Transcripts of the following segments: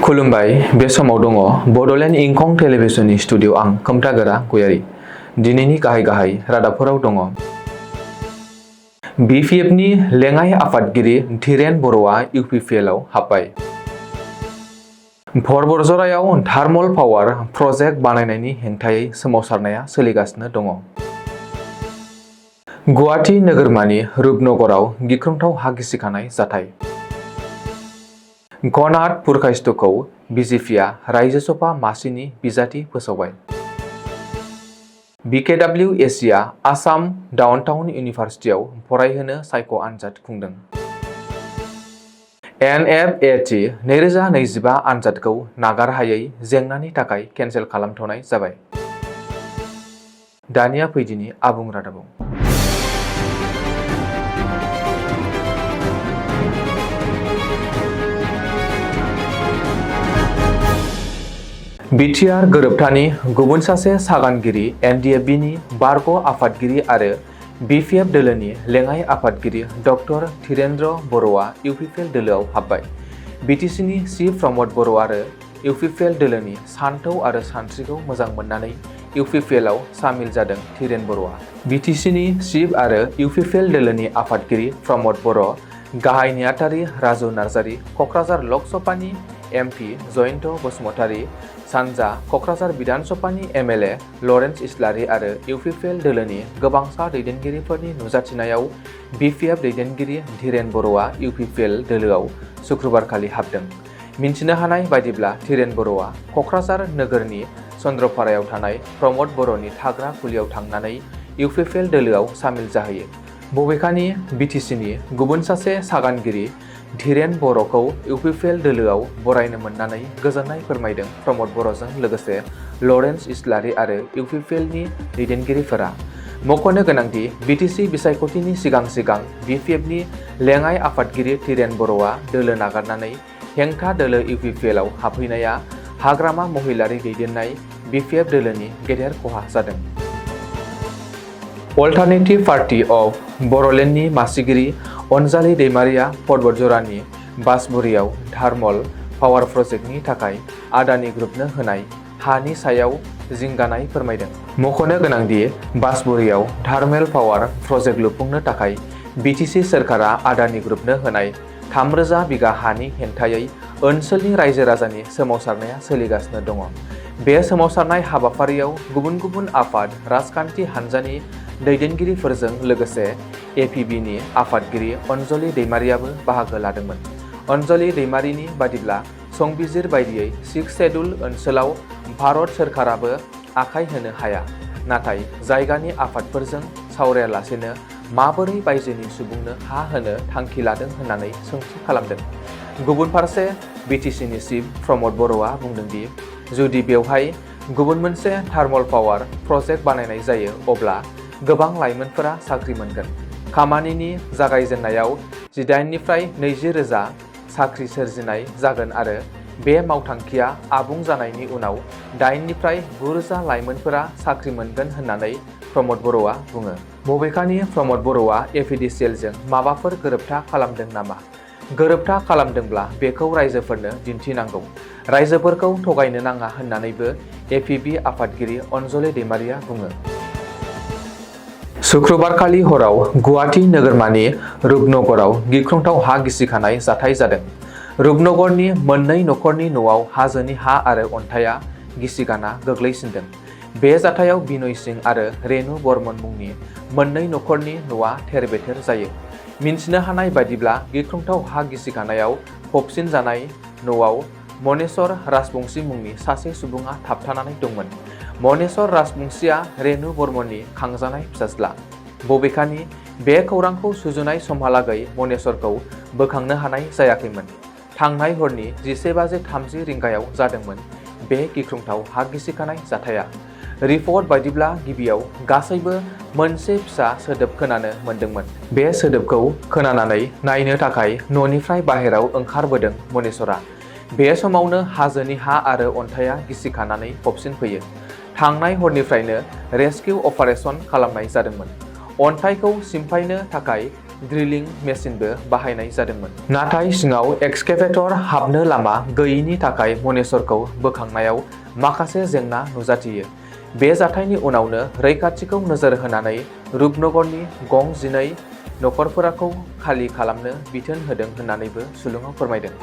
खुलुमबाय बे समाव दङ बडोलेण्ड इंखं टेलिभिजननि स्टुडिअ आं खोमथागोरा गयारी। दिनैनि गाहाय रादाबफोराव दङ। बिपिएफनि लेङाइ आफादगिरि धीरेन बर'आ इउपिपिएलआव हाबबाय। भरबरजरायाव थार्मल पावार प्रजेक्ट बानायनायनि हेंथायै सोमावसारनाया सोलिगासिनो दङ। गुवाहाटी नोगोरमानि रुपनगराव गिख्रंथाव हा गिसिखानाय जाथाय। गनाथ पुरकायस्थ'खौ बिजेपिआ रायजो सभा मासिनि बिजाथि फोसावबाय। बिकेडब्लिउएसीआ आसाम डाउनटाउन इउनिभार्सिटियाव फरायहोनो सायख' आनजाद खुंदों। एनएफएटी 2025 आनजादखौ नागारहायै जेंनानि थाखाय केन्सेल खालामथ'नाय जाबाय। दानिया फैदिनि आबुं रादाबाव। बिटिआर गोरोबथानि गुबुन सासे सागानगिरि एनडिएफबिनि बारग' आफादगिरि आरो बिपिएफ दोलोनि लेङाइ आफादगिरि डक्टर धीरेन्द्र बर'आ इउपिपिएल दोलोआव हाबबाय। बिटिसिनि चिफ प्रमद बर' आरो इउपिपिएल दोलोनि सान्थौ आरो सानस्रिखौ मोजां मोननानै इउपिपिएलआव सामिल जादों धीरेन बर'आ। बिटिसिनि चिफ आरो इउपिपिएल दोलोनि आफादगिरि प्रमद बर', गाहाय नेहाथारि राजु नार्जारि, क'क्राझार लकसभानि एमपि जयन्त बसुमतारी, सानजा क'क्राझार बिधान सभानि एमएलए लरेन्स इस्लारि आरो इउपिपिएल दोलोनि गोबांसा दैदेनगिरिफोरनि नुजाथिनायाव बिपिएफ दैदेनगिरि धीरेन बर'आ इउपिपिएल दोलोआव शुक्रबारखालि हाबदों। मिन्थिनो हानाय बायदिब्ला धीरेन बर'आ क'क्राझार नोगोरनि चन्द्रपारायाव थानाय प्रमद बर'नि थाग्रा खुलियाव थांनानै इउपिपिएल दोलोआव सामिल जाहैयो। बबेखानि बिटिसिनि गुबुन सासे सागानगिरि धीरेन बर'खौ इउपिपिएल दोलोआव बरायनो मोननानै गोजोननाय फोरमायदों प्रमद बर'जों लोगोसे लरेन्स इस्लारि आरो इउपिपिएलनि दैदेनगिरिफोरा। मख'नो गोनांदि बिटिसि बिसायख'थिनि सिगां बिपिएफनि लेङाइ आफादगिरि धीरेन बर'आ दोलो नागारनानै हेंथा दोलो इउपिपिएलआव हाबहैनाया हाग्रामा महिलारि दैदेननाय बिपिएफ दोलोनि गेदेर खहा जादों। अल्टारनेटिभ पार्टी अफ बड'लेण्डनि मासिगिरि अनजालि दैमारिया पर्बतजरानि बासबुरियाव थार्मल पावार प्रजेक्टनि थाखाय आदानि ग्रुपनो होनाय हानि सायाव जिंगानाय फोरमायदों। मख'नो गोनांदि बासबुरियाव थार्मेल पावार प्रजेक्ट लुफुंनो थाखाय बिटिसि सोरखारा आदानि ग्रुपनो होनाय 3000 बिगा हानि हेंथायै ओनसोलनि रायजो राजानि सोमावसारनाया सोलिगासिनो दङ। बे सोमावसारनाय हाबाफारियाव गुबुन गुबुन आफाद राजखान्थि हान्जानि दैदेनगिरिफोरजों लोगोसे एपिबिनि आफादगिरि अनजलि दैमारियाबो बाहागो लादोंमोन। अनजलि दैमारिनि बादिब्ला संबिजिर बायदियै 6 शेड्युल ओनसोलाव भारत सोरखाराबो आखाय होनो हाया, नाथाय जायगानि आफादफोरजों सावरायालासेनो माबोरै बायजोनि सुबुंनो हा होनो थांखि लादों होननानै सोंथि खालामदों। गुबुन फारसे बिटिसिनि चिफ प्रमद बर'आ बुंदोंदि जुदि बेवहाय गुबुन मोनसे थार्मल पावार प्रजेक्ट बानायनाय जायो अब्ला गोबां लाइमोनफोरा साख्रि मोनगोन। खामानिनि जागायजेननायाव 18 निफ्राय 20,000 साख्रि सोरजिनाय जागोन आरो बे मावथांखिया आबुं जानायनि उनाव 8 निफ्राय 9,000 लाइमोनफोरा साख्रि मोनगोन होननानै प्रमद बर'आ बुङो। बबेखानि प्रमद बर'आ एपिडिसिएलजों माबाफोर गोरोबथा खालामदों नामा? गोरोबथा खालामदोंब्ला बेखौ रायजोफोरनो दिन्थिनांगौ। रायजोफोरखौ थगायनो नाङा होननानैबो एपिबि आफादगिरि अनजलि दैमारिया बुङो। शुक्रबारखालि हराव गुवाहाटी नोगोरमानि रुपनगराव गिख्रंथाव हा गिसिखानाय जाथाय जादों। रुपनगरनि मोननै नखरनि न'आव हाजोनि हा आरो अन्थाइया गिसिगाना गोग्लैसिनदों। बे जाथायाव बिनय सिंह आरो रेनु बर्मन मुंनि मोननै नखरनि न'आ थेर-बेथेर जायो। मिन्थिनो हानाय बायदिब्ला गिख्रंथाव हा गिसिखानायाव फबसिन जानाय न'आव मनेश्वर राजबंशी मुंनि सासे सुबुङा थाबथानानै दंमोन। मनेश्वर राजबंशीया रेनु बर्मननि खांजानाय फिसाज्ला। बबेखानि बे खौरांखौ सुजुनाय समहालागै मनेश्वरखौ बोखांनो हानाय जायाखैमोन। थांनाय हरनि 11:30 रिंगायाव जादोंमोन बे गिख्रंथाव हा गिसिखानाय जाथाया। रिपर्ट बायदिब्ला गिबियाव गासैबो मोनसे फिसा सोदोब खोनानो मोन्दोंमोन। बे सोदोबखौ खोनानानै नायनो थाखाय न'निफ्राय बाहेराव ओंखारबोदों मनेश्वरा। बे समावनो हाजोनि हा आरो अन्थाइया गिसिखानानै फबसिनफैयो। थांनाय हरनिफ्रायनो रेस्किउ अपारेशन खालामनाय जादोंमोन। अन्थाइखौ सिमफायनो थाखाय ड्रिलिं मेसिनबो बाहायनाय जादोंमोन। नाथाय सिङाव एक्सकेभेटर हाबनो लामा गैयैनि थाखाय मनेश्वरखौ बोखांनायाव माखासे जेंना नुजाथियो। बे जाथायनि उनावनो रैखाथिखौ नोजोर होनानै रुपनगरनि गं 12 नखरफोरखौ खालि खालामनो बिथोन होदों होननानैबो सुलुङाव फोरमायदों।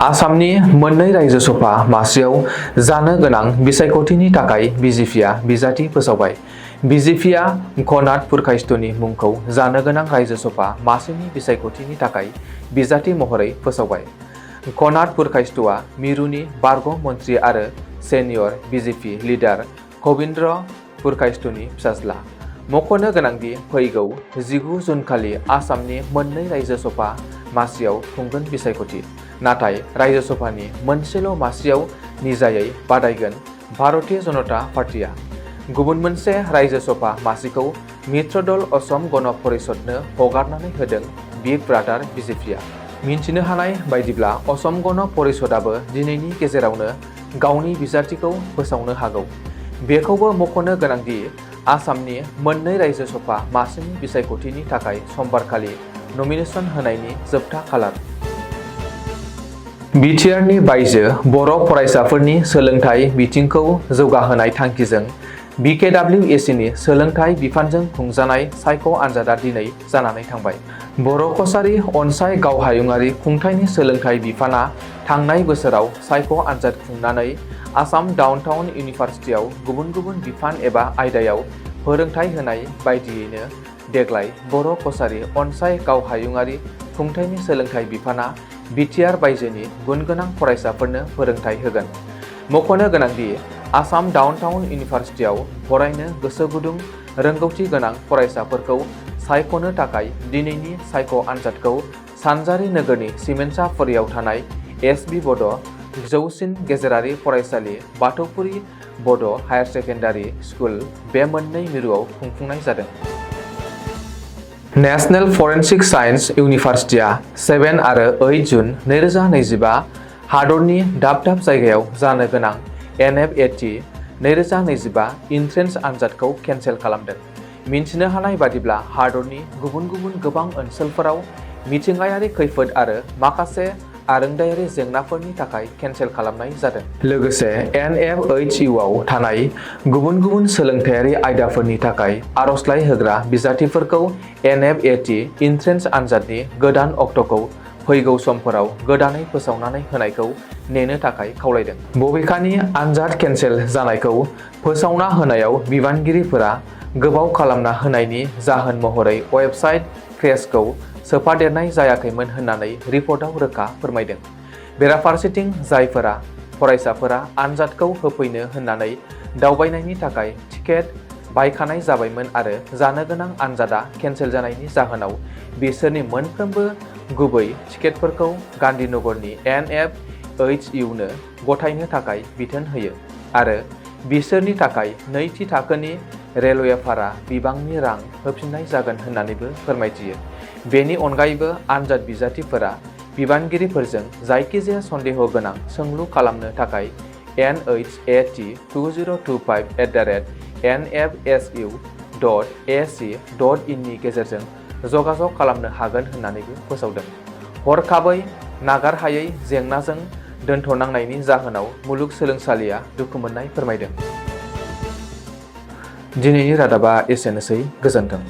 आसामनि मोननै रायजोसभा मासियाव जानो गोनां बिसायख'थिनि थाखाय बिजेपिआ बिजाथि फोसावबाय। बिजेपिआ घनाथ पुरकायस्थनि मुंखौ जानो गोनां रायजोसभा मासिनि बिसायख'थिनि थाखाय बिजाथि महरै फोसावबाय। घनाथ पुरकायस्थआ मिरुनि बारग' मन्थ्रि आरो सेनियर बिजेपि लिडार कबिन्द्र पुरकायस्थनि फिसाज्ला। मख'नो गोनांदि फैगौ 19 जुनखालि आसामनि मोननै रायजोसभा मासियाव खुंगोन बिसायख'थि। नाथाय रायजोसभानि मोनसेल' मासियाव निजायै बादायगोन भारतीय जनता पार्टीआ। गुबुन मोनसे रायजोसभा मासिखौ मित्र दल असम गण परिषदनो हगारनानै होदों बिग ब्रादार बिजेपिआ। मिन्थिनो हानाय बायदिब्ला असम गण परिषदाबो दिनैनि गेजेरावनो गावनि बिजाथिखौ फोसावनो हागौ। बेखौबो मख'नो गोनांदि आसामनि मोननै रायजोसभा मासिनि बिसायख'थिनि थाखाय समबारखालि नमिनेशन होनायनि जोबथा खालार। बिटिआरनि बायजो बर' फरायसाफोरनि सोलोंथाइ बिथिंखौ जौगाहोनाय थांखिजों बिकेडब्लिउएसिनि सोलोंथाइ बिफानजों खुंजानाय सायख' आनजादा दिनै जानानै थांबाय। बर' कछारी अनसाय गावहायुङारि खुंथायनि सोलोंथाइ बिफाना थांनाय बोसोराव सायख' आनजाद खुंनानै आसाम डाउनटाउन इउनिभारसिटियाव गुबुन गुबुन बिफान एबा आयदायाव फोरोंथाइ होनाय बायदियैनो देग्लाय बर' कछारी अनसाय गावहायुङारि खुंथायनि सोलोंथाइ बिफाना बिटिआर बायजोनि गुन गोनां फरायसाफोरनो फोरोंथाइ होगोन। मख'नो गोनांदि आसाम डाउनटाउन इउनिभारसिटियाव फरायनो गोसो गुदुं रोंगौथि गोनां फरायसाफोरखौ सायख'नो थाखाय दिनैनि सायख' आनजादखौ सानजारि नोगोरनि सिमेन्साफुरियाव थानाय एसबि बड' जौसिन गेजेरारि फरायसालि बाथौफुरि बड' हायार सेकेन्डारि स्कुल बे मोननै मिरुआव खुंफुंनाय जादों। नेशनेल फरेन्सिक साइन्स इउनिभारसिटिया 7 आरो 8 जुन 2025 हादरनि दाब दाब जायगायाव जानो गोनां NFET 2025 इन्ट्रेन्स आनजादखौ केन्सेल खालामदों। मिन्थिनो हानाय बादिब्ला हादरनि गुबुन गुबुन गोबां ओनसोलफोराव मिथिंगायारि खैफोद आरो माखासे आरोंदायारि जेंनाफोरनि थाखाय केन्सेल खालामनाय जादों। लोगोसे NFHU आव थानाय गुबुन गुबुन सोलोंथायारि आयदाफोरनि थाखाय आर'जलाइ होग्रा बिजाथिफोरखौ NFET इन्ट्रेन्स आनजादनि गोदान अक्ट'खौ फैगौ समफोराव गोदानै फोसावनानै होनायखौ नेनो थाखाय खावलायदों। बबेखानि आनजाद केन्सेल जानायखौ फोसावना होनायाव बिबानगिरिफोरा गोबाव खालामना होनायनि जाहोन महरै वेबसाइट क्रेशखौ सोफादेरनाय जायाखैमोन होननानै रिपर्टआव रोखा फोरमायदों। बेराफारसेथिं जायफोरा फरायसाफोरा आनजादखौ होफैनो होननानै दावबायनायनि थाखाय टिकेट बायखानाय जाबायमोन आरो जानो गोनां आनजादा केन्सेल जानायनि जाहोनाव बिसोरनि मोनफ्रोमबो गुबै टिकेटफोरखौ गान्धीनगरनि NFHU नो गथायनो थाखाय बिथोन होयो आरो बिसोरनि थाखाय नैथि थाखोनि रेलवे भारा बिबांनि रां होफिननाय जागोन होननानैबो फोरमायथियो। बेनि अनगायैबो आनजाद बिजाथिफोरा बिबानगिरिफोरजों जायखिजाया सन्देह गोनां सोंलु खालामनो थाखाय NHAT2025@nfsu.ac.in नि गेजेरजों जगाजग खालामनो हागोन होननानैबो फोसावदों। हरखाबै नागारहायै जेंनाजों दोनथ'नांनायनि जाहोनाव मुलुगसोलोंसालिया दुखु मोननाय फोरमायदों। दिनैनि रादाबा एसेनोसै। गोजोन्थों।